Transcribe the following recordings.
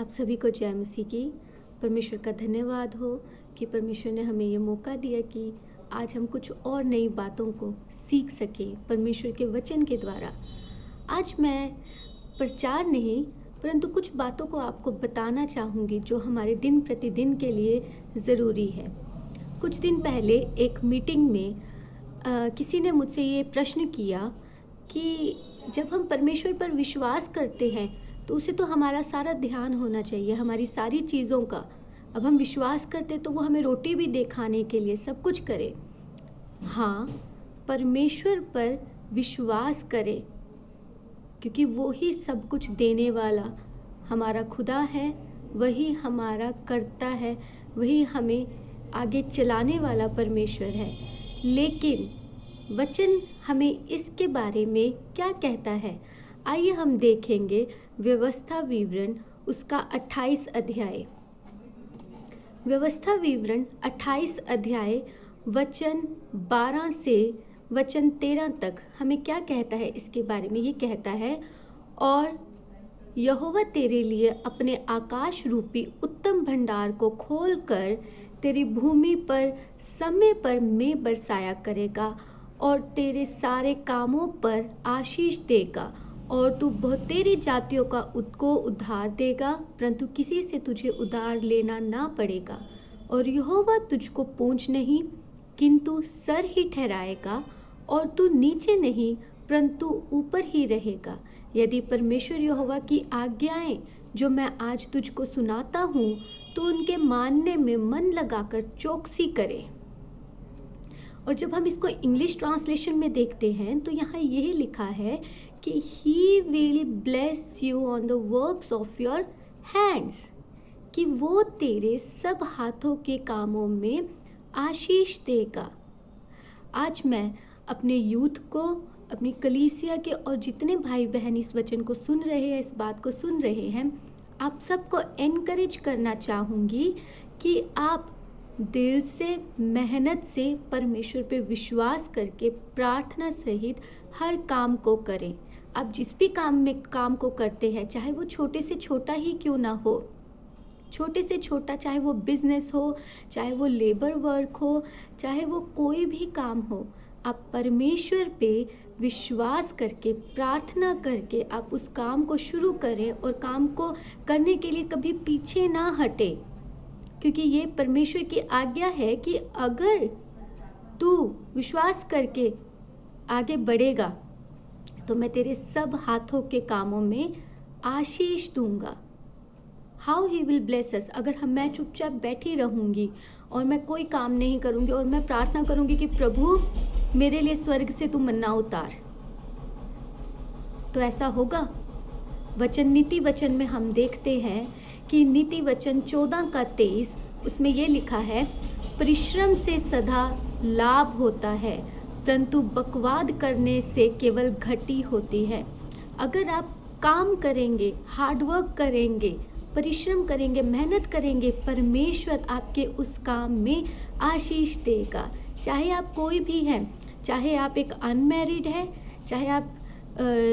आप सभी को जय मसीह की। परमेश्वर का धन्यवाद हो कि परमेश्वर ने हमें ये मौका दिया कि आज हम कुछ और नई बातों को सीख सकें परमेश्वर के वचन के द्वारा। आज मैं प्रचार नहीं परंतु कुछ बातों को आपको बताना चाहूँगी जो हमारे दिन प्रतिदिन के लिए ज़रूरी है। कुछ दिन पहले एक मीटिंग में किसी ने मुझसे ये प्रश्न किया कि जब हम परमेश्वर पर विश्वास करते हैं तो उसे तो हमारा सारा ध्यान होना चाहिए, हमारी सारी चीज़ों का। अब हम विश्वास करते तो वो हमें रोटी भी दे खाने के लिए, सब कुछ करे। हाँ, परमेश्वर पर विश्वास करें क्योंकि वो ही सब कुछ देने वाला हमारा खुदा है, वही हमारा करता है, वही हमें आगे चलाने वाला परमेश्वर है। लेकिन वचन हमें इसके बारे में क्या कहता है, आइए हम देखेंगे व्यवस्था विवरण उसका 28 अध्याय। व्यवस्था विवरण 28 अध्याय वचन 12 से वचन 13 तक हमें क्या कहता है इसके बारे में। ये कहता है, और यहोवा तेरे लिए अपने आकाश रूपी उत्तम भंडार को खोलकर तेरी भूमि पर समय पर में बरसाया करेगा और तेरे सारे कामों पर आशीष देगा, और तू बहुतेरी जातियों को उद्धार देगा, परंतु किसी से तुझे उधार लेना ना पड़ेगा। और यहोवा तुझको पूंछ नहीं किंतु सर ही ठहराएगा, और तू नीचे नहीं परंतु ऊपर ही रहेगा। यदि परमेश्वर यहोवा की आज्ञाएं जो मैं आज तुझको सुनाता हूँ तो उनके मानने में मन लगाकर चौकसी करे। और जब हम इसको इंग्लिश ट्रांसलेशन में देखते हैं तो यहाँ यही लिखा है कि he will bless you on the works of your hands, कि वो तेरे सब हाथों के कामों में आशीष देगा। आज मैं अपने यूथ को, अपनी कलीसिया के और जितने भाई बहन इस वचन को सुन रहे हैं, इस बात को सुन रहे हैं, आप सबको एनकरेज करना चाहूँगी कि आप दिल से, मेहनत से परमेश्वर पे विश्वास करके प्रार्थना सहित हर काम को करें। आप जिस भी काम को करते हैं, चाहे वो छोटे से छोटा ही क्यों ना हो, छोटे से छोटा, चाहे वो बिजनेस हो, चाहे वो लेबर वर्क हो, चाहे वो कोई भी काम हो, आप परमेश्वर पे विश्वास करके, प्रार्थना करके आप उस काम को शुरू करें और काम को करने के लिए कभी पीछे ना हटे, क्योंकि ये परमेश्वर की आज्ञा है कि अगर तू विश्वास करके आगे बढ़ेगा तो मैं तेरे सब हाथों के कामों में आशीष दूंगा। How he will bless us. अगर मैं चुपचाप बैठी रहूंगी और मैं कोई काम नहीं करूंगी और मैं प्रार्थना करूंगी कि प्रभु मेरे लिए स्वर्ग से तू मन्ना उतार, तो ऐसा होगा? नीति वचन में हम देखते हैं कि नीति वचन 14:23 उसमें ये लिखा है, परिश्रम से सदा लाभ होता है परंतु बकवाद करने से केवल घटी होती है। अगर आप काम करेंगे, हार्डवर्क करेंगे, परिश्रम करेंगे, मेहनत करेंगे, परमेश्वर आपके उस काम में आशीष देगा। चाहे आप कोई भी हैं, चाहे आप एक अनमैरिड है, चाहे आप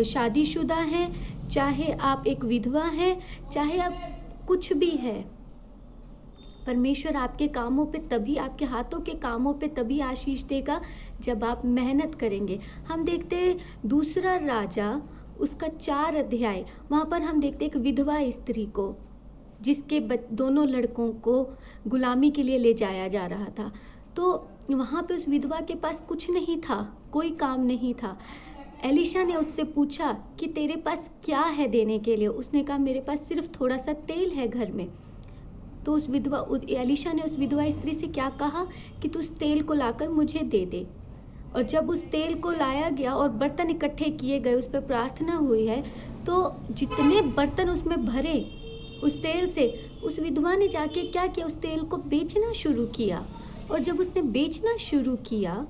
शादीशुदा हैं, चाहे आप एक विधवा हैं, चाहे आप कुछ भी है, परमेश्वर आपके कामों पे तभी, आपके हाथों के कामों पे तभी आशीष देगा जब आप मेहनत करेंगे। हम देखते हैं दूसरा राजा उसका 4 अध्याय, वहाँ पर हम देखते हैं एक विधवा स्त्री को जिसके दोनों लड़कों को गुलामी के लिए ले जाया जा रहा था। तो वहाँ पे उस विधवा के पास कुछ नहीं था, कोई काम नहीं था। एलिशा ने उससे पूछा कि तेरे पास क्या है देने के लिए। उसने कहा मेरे पास सिर्फ थोड़ा सा तेल है घर में। तो एलिशा ने उस विधवा स्त्री से क्या कहा कि तू उस तेल को लाकर मुझे दे दे। और जब उस तेल को लाया गया और बर्तन इकट्ठे किए गए, उस पर प्रार्थना हुई है, तो जितने बर्तन उसमें भरे उस तेल से, उस विधवा ने जाके क्या किया, उस तेल को बेचना शुरू किया। और जब उसने बेचना शुरू किया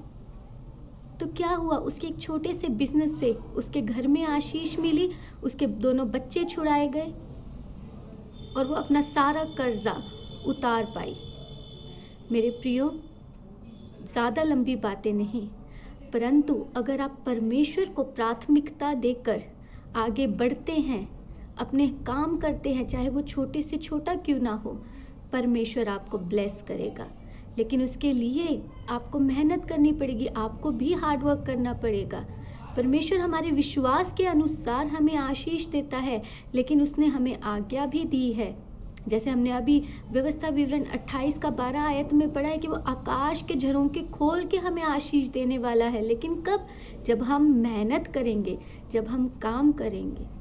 तो क्या हुआ, उसके एक छोटे से बिजनेस से उसके घर में आशीष मिली, उसके दोनों बच्चे छुड़ाए गए और वो अपना सारा कर्जा उतार पाई। मेरे प्रियो, ज़्यादा लंबी बातें नहीं, परंतु अगर आप परमेश्वर को प्राथमिकता देकर आगे बढ़ते हैं, अपने काम करते हैं, चाहे वो छोटे से छोटा क्यों ना हो, परमेश्वर आपको ब्लेस करेगा। लेकिन उसके लिए आपको मेहनत करनी पड़ेगी, आपको भी हार्ड वर्क करना पड़ेगा। परमेश्वर हमारे विश्वास के अनुसार हमें आशीष देता है, लेकिन उसने हमें आज्ञा भी दी है। जैसे हमने अभी व्यवस्था विवरण 28 का 12 आयत में पढ़ा है कि वो आकाश के झरोखे खोल के हमें आशीष देने वाला है। लेकिन कब? जब हम मेहनत करेंगे, जब हम काम करेंगे।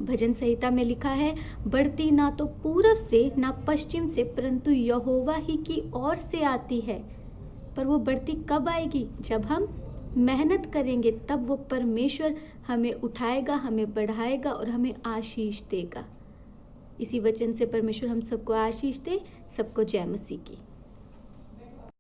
भजन संहिता में लिखा है, बढ़ती ना तो पूरब से ना पश्चिम से, परंतु यहोवा ही की ओर से आती है। पर वो बढ़ती कब आएगी? जब हम मेहनत करेंगे, तब वो परमेश्वर हमें उठाएगा, हमें बढ़ाएगा और हमें आशीष देगा। इसी वचन से परमेश्वर हम सबको आशीष दे। सबको जय मसीह की।